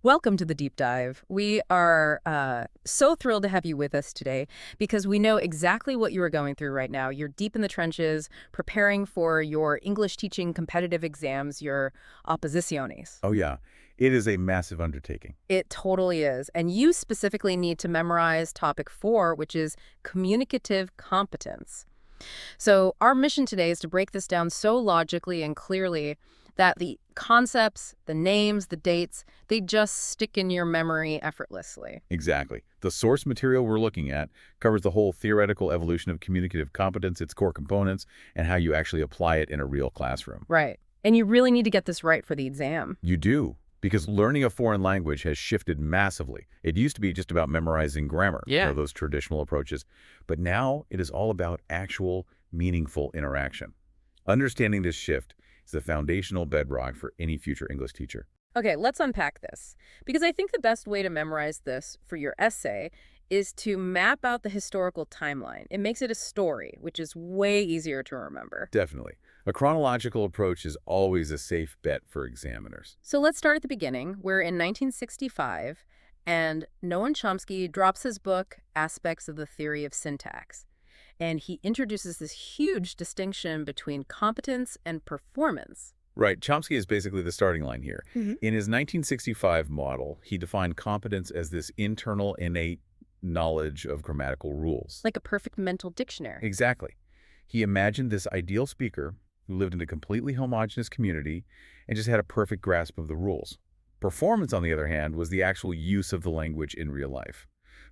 Welcome to the deep dive. We are so thrilled to have you with us today because we know exactly what you are going through right now. You're deep in the trenches, preparing for your English teaching competitive exams, your Oposiciones. Oh, yeah. It is a massive undertaking. It totally is. And you specifically need to memorize topic 4, which is communicative competence. So our mission today is to break this down so logically and clearly that the concepts, the names, the dates, they just stick in your memory effortlessly. Exactly. The source material we're looking at covers the whole theoretical evolution of communicative competence, its core components, and how you actually apply it in a real classroom. Right. And you really need to get this right for the exam. You do, because learning a foreign language has shifted massively. It used to be just about memorizing grammar, those traditional approaches, but now it is all about actual, meaningful interaction. Understanding this shift is the foundational bedrock for any future English teacher. Okay, let's unpack this. Because I think the best way to memorize this for your essay is to map out the historical timeline. It makes it a story, which is way easier to remember. Definitely. A chronological approach is always a safe bet for examiners. So let's start at the beginning. We're in 1965, and Noam Chomsky drops his book, Aspects of the Theory of Syntax. And he introduces this huge distinction between competence and performance. Right. Chomsky is basically the starting line here. Mm-hmm. In his 1965 model, he defined competence as this internal, innate knowledge of grammatical rules. Like a perfect mental dictionary. Exactly. He imagined this ideal speaker who lived in a completely homogeneous community and just had a perfect grasp of the rules. Performance, on the other hand, was the actual use of the language in real life.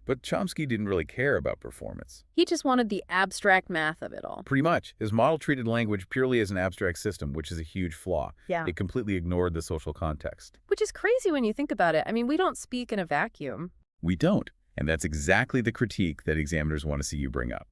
But Chomsky didn't really care about performance. He just wanted the abstract math of it all. Pretty much. His model treated language purely as an abstract system, which is a huge flaw. Yeah. It completely ignored the social context. Which is crazy when you think about it. I mean, we don't speak in a vacuum. We don't. And that's exactly the critique that examiners want to see you bring up.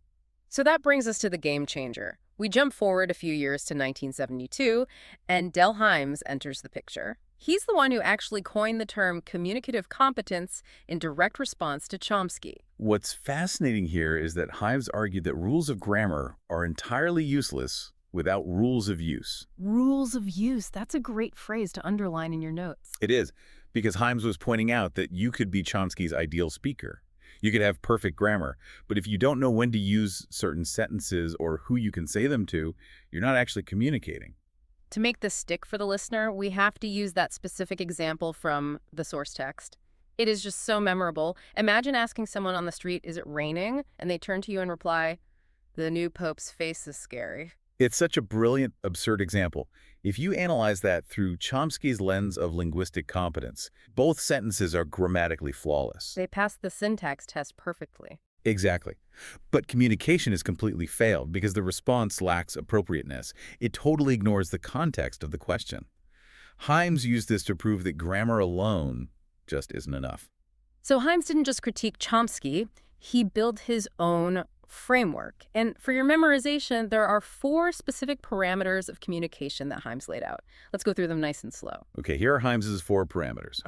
So that brings us to the game changer. We jump forward a few years to 1972, and Del Hymes enters the picture. He's the one who actually coined the term communicative competence in direct response to Chomsky. What's fascinating here is that Hymes argued that rules of grammar are entirely useless without rules of use. Rules of use. That's a great phrase to underline in your notes. It is, because Hymes was pointing out that you could be Chomsky's ideal speaker. You could have perfect grammar, but if you don't know when to use certain sentences or who you can say them to, you're not actually communicating. To make this stick for the listener, we have to use that specific example from the source text. It is just so memorable. Imagine asking someone on the street, "Is it raining?" And they turn to you and reply, "The new Pope's face is scary." It's such a brilliant, absurd example. If you analyze that through Chomsky's lens of linguistic competence, both sentences are grammatically flawless. They pass the syntax test perfectly. Exactly. But communication has completely failed because the response lacks appropriateness. It totally ignores the context of the question. Hymes used this to prove that grammar alone just isn't enough. So Hymes didn't just critique Chomsky, he built his own framework. And for your memorization, there are 4 specific parameters of communication that Hymes laid out. Let's go through them nice and slow. Okay, here are Hymes's 4 parameters.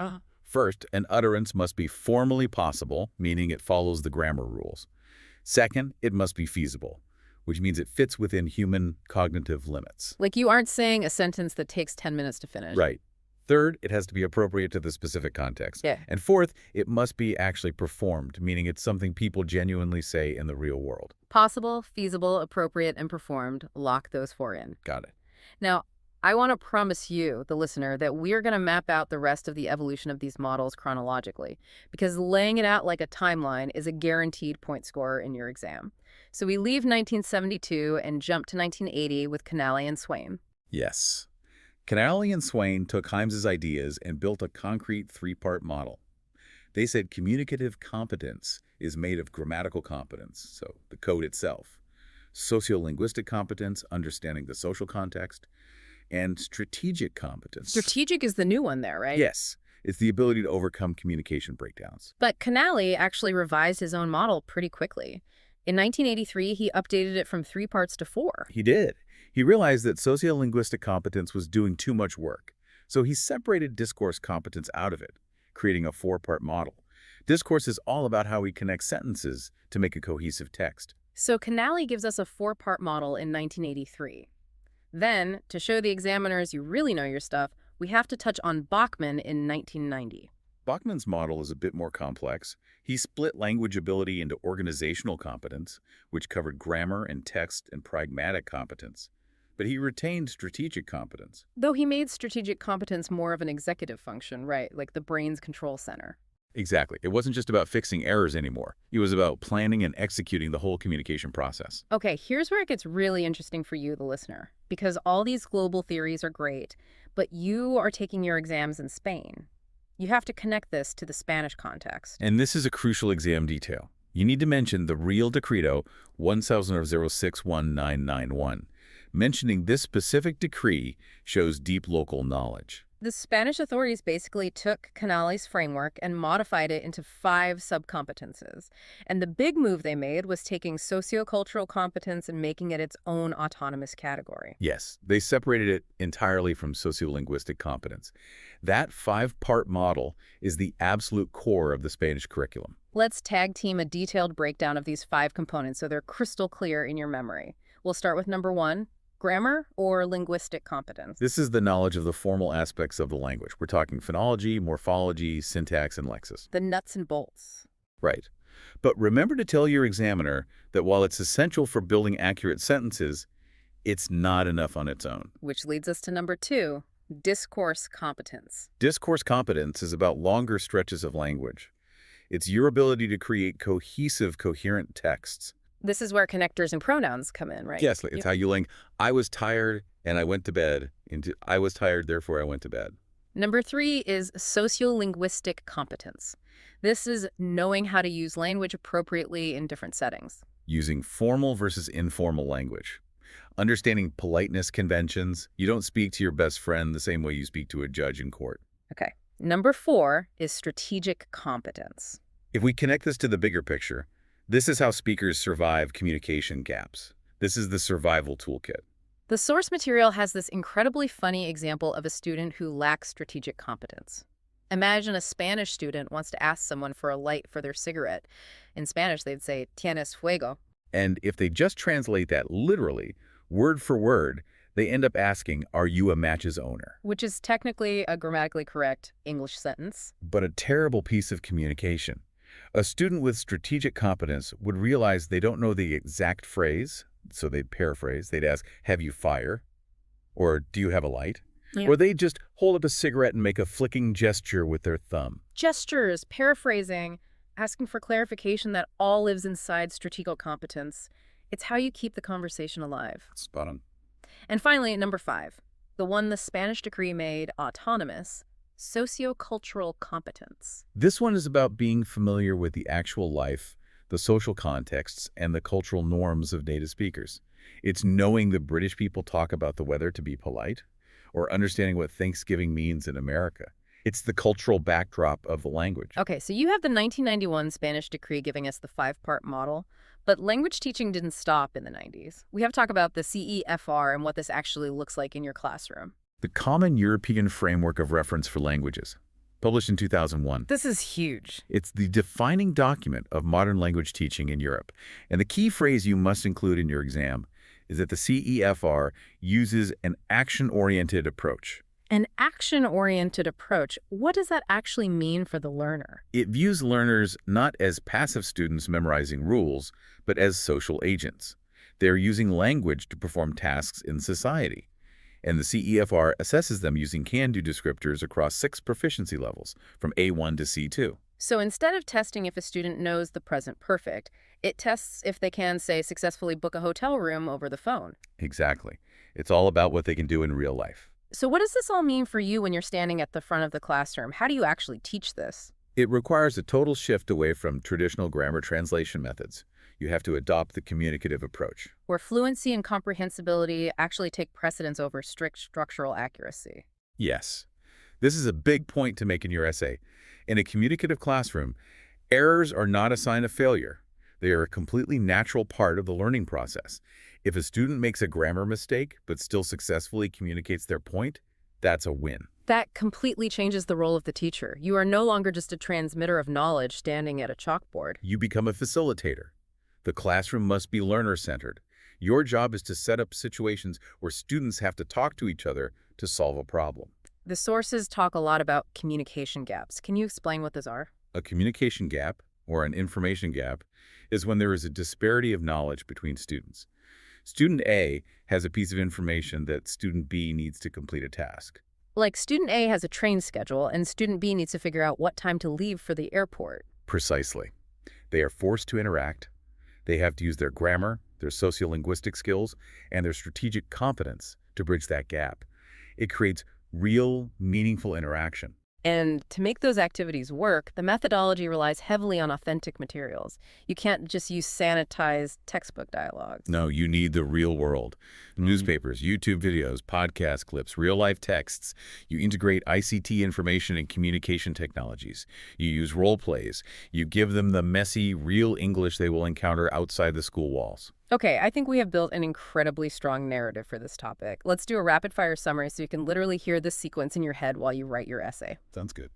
First, an utterance must be formally possible, meaning it follows the grammar rules. Second, it must be feasible, which means it fits within human cognitive limits. Like you aren't saying a sentence that takes 10 minutes to finish. Right. Third, it has to be appropriate to the specific context. Yeah. And fourth, it must be actually performed, meaning it's something people genuinely say in the real world. Possible, feasible, appropriate, and performed. Lock those 4 in. Got it. Now, I want to promise you, the listener, that we're going to map out the rest of the evolution of these models chronologically, because laying it out like a timeline is a guaranteed point scorer in your exam. So we leave 1972 and jump to 1980 with Canale and Swain. Yes. Canale and Swain took Hymes's ideas and built a concrete 3-part model. They said communicative competence is made of grammatical competence, so the code itself, sociolinguistic competence, understanding the social context, and strategic competence. Strategic is the new one there, right? Yes. It's the ability to overcome communication breakdowns. But Canale actually revised his own model pretty quickly. In 1983, he updated it from 3 parts to 4. He did. He realized that sociolinguistic competence was doing too much work, so he separated discourse competence out of it, creating a 4-part model. Discourse is all about how we connect sentences to make a cohesive text. So Canale gives us a 4-part model in 1983. Then, to show the examiners you really know your stuff, we have to touch on Bachman in 1990. Bachman's model is a bit more complex. He split language ability into organizational competence, which covered grammar and text and pragmatic competence. But he retained strategic competence. Though he made strategic competence more of an executive function, right? Like the brain's control center. Exactly. It wasn't just about fixing errors anymore. It was about planning and executing the whole communication process. Okay, here's where it gets really interesting for you, the listener, because all these global theories are great, but you are taking your exams in Spain. You have to connect this to the Spanish context. And this is a crucial exam detail. You need to mention the Real Decreto 10061991. Mentioning this specific decree shows deep local knowledge. The Spanish authorities basically took Canales' framework and modified it into 5 subcompetences. And the big move they made was taking sociocultural competence and making it its own autonomous category. Yes, they separated it entirely from sociolinguistic competence. That 5-part model is the absolute core of the Spanish curriculum. Let's tag team a detailed breakdown of these 5 components so they're crystal clear in your memory. We'll start with number 1. Grammar or linguistic competence? This is the knowledge of the formal aspects of the language. We're talking phonology, morphology, syntax, and lexis. The nuts and bolts. Right. But remember to tell your examiner that while it's essential for building accurate sentences, it's not enough on its own. Which leads us to number 2, discourse competence. Discourse competence is about longer stretches of language. It's your ability to create cohesive, coherent texts. This is where connectors and pronouns come in, right? Yes, it's how you link I was tired and I went to bed into I was tired, therefore I went to bed. Number 3 is sociolinguistic competence. This is knowing how to use language appropriately in different settings. Using formal versus informal language. Understanding politeness conventions. You don't speak to your best friend the same way you speak to a judge in court. Okay. Number 4 is strategic competence. If we connect this to the bigger picture, this is how speakers survive communication gaps. This is the survival toolkit. The source material has this incredibly funny example of a student who lacks strategic competence. Imagine a Spanish student wants to ask someone for a light for their cigarette. In Spanish, they'd say, "Tienes fuego?" And if they just translate that literally, word for word, they end up asking, are you a match's owner? Which is technically a grammatically correct English sentence. But a terrible piece of communication. A student with strategic competence would realize they don't know the exact phrase, so they'd paraphrase. They'd ask, have you fire? Or do you have a light? Yeah. Or they'd just hold up a cigarette and make a flicking gesture with their thumb. Gestures, paraphrasing, asking for clarification, that all lives inside strategic competence. It's how you keep the conversation alive. Spot on. And finally, number 5, the one the Spanish decree made autonomous, sociocultural competence. This one is about being familiar with the actual life, the social contexts, and the cultural norms of native speakers. It's knowing the British people talk about the weather to be polite, or understanding what Thanksgiving means in America. It's the cultural backdrop of the language. Okay, so you have the 1991 Spanish decree giving us the 5-part model, but language teaching didn't stop in the 90s. We have to talk about the CEFR and what this actually looks like in your classroom. The Common European Framework of Reference for Languages, published in 2001. This is huge. It's the defining document of modern language teaching in Europe. And the key phrase you must include in your exam is that the CEFR uses an action-oriented approach. An action-oriented approach, what does that actually mean for the learner? It views learners not as passive students memorizing rules, but as social agents. They're using language to perform tasks in society. And the CEFR assesses them using can-do descriptors across 6 proficiency levels, from A1 to C2. So instead of testing if a student knows the present perfect, it tests if they can, say, successfully book a hotel room over the phone. Exactly. It's all about what they can do in real life. So what does this all mean for you when you're standing at the front of the classroom? How do you actually teach this? It requires a total shift away from traditional grammar translation methods. You have to adopt the communicative approach. Where fluency and comprehensibility actually take precedence over strict structural accuracy. Yes. This is a big point to make in your essay. In a communicative classroom, errors are not a sign of failure. They are a completely natural part of the learning process. If a student makes a grammar mistake but still successfully communicates their point, that's a win. That completely changes the role of the teacher. You are no longer just a transmitter of knowledge standing at a chalkboard. You become a facilitator. The classroom must be learner-centered. Your job is to set up situations where students have to talk to each other to solve a problem. The sources talk a lot about communication gaps. Can you explain what those are? A communication gap, or an information gap, is when there is a disparity of knowledge between students. Student A has a piece of information that student B needs to complete a task. Like student A has a train schedule and student B needs to figure out what time to leave for the airport. Precisely. They are forced to interact. They have to use their grammar, their sociolinguistic skills, and their strategic competence to bridge that gap. It creates real, meaningful interaction. And to make those activities work, the methodology relies heavily on authentic materials. You can't just use sanitized textbook dialogues. No, you need the real world. Newspapers, YouTube videos, podcast clips, real-life texts. You integrate ICT information and communication technologies. You use role plays. You give them the messy, real English they will encounter outside the school walls. Okay, I think we have built an incredibly strong narrative for this topic. Let's do a rapid-fire summary so you can literally hear the sequence in your head while you write your essay. Sounds good.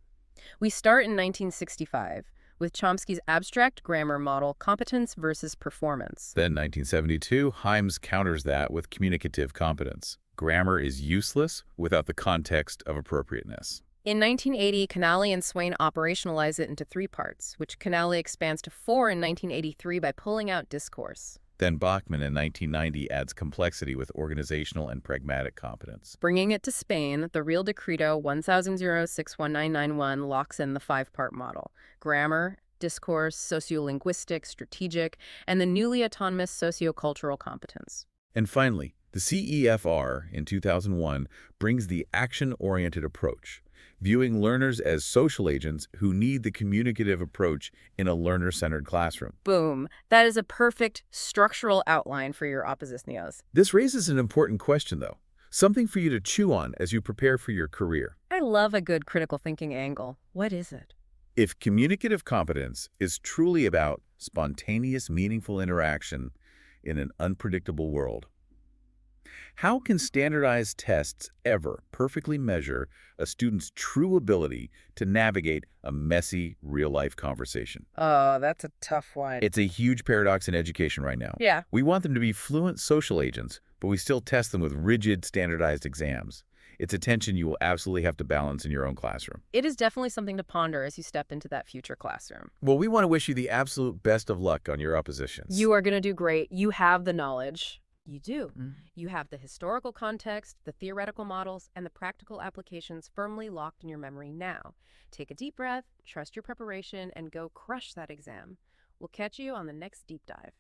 We start in 1965 with Chomsky's abstract grammar model, competence versus performance. Then 1972, Himes counters that with communicative competence. Grammar is useless without the context of appropriateness. In 1980, Canale and Swain operationalize it into 3 parts, which Canale expands to 4 in 1983 by pulling out discourse. Then Bachman in 1990 adds complexity with organizational and pragmatic competence. Bringing it to Spain, the Real Decreto 10061991 locks in the 5-part model: grammar, discourse, sociolinguistic, strategic, and the newly autonomous sociocultural competence. And finally, the CEFR in 2001 brings the action-oriented approach, viewing learners as social agents who need the communicative approach in a learner-centered classroom. Boom. That is a perfect structural outline for your Oposiciones. This raises an important question, though, something for you to chew on as you prepare for your career. I love a good critical thinking angle. What is it? If communicative competence is truly about spontaneous, meaningful interaction in an unpredictable world, how can standardized tests ever perfectly measure a student's true ability to navigate a messy, real-life conversation? Oh, that's a tough one. It's a huge paradox in education right now. Yeah. We want them to be fluent social agents, but we still test them with rigid, standardized exams. It's a tension you will absolutely have to balance in your own classroom. It is definitely something to ponder as you step into that future classroom. Well, we want to wish you the absolute best of luck on your oppositions. You are going to do great. You have the knowledge. You do. You have the historical context, the theoretical models, and the practical applications firmly locked in your memory now. Take a deep breath, trust your preparation, and go crush that exam. We'll catch you on the next deep dive.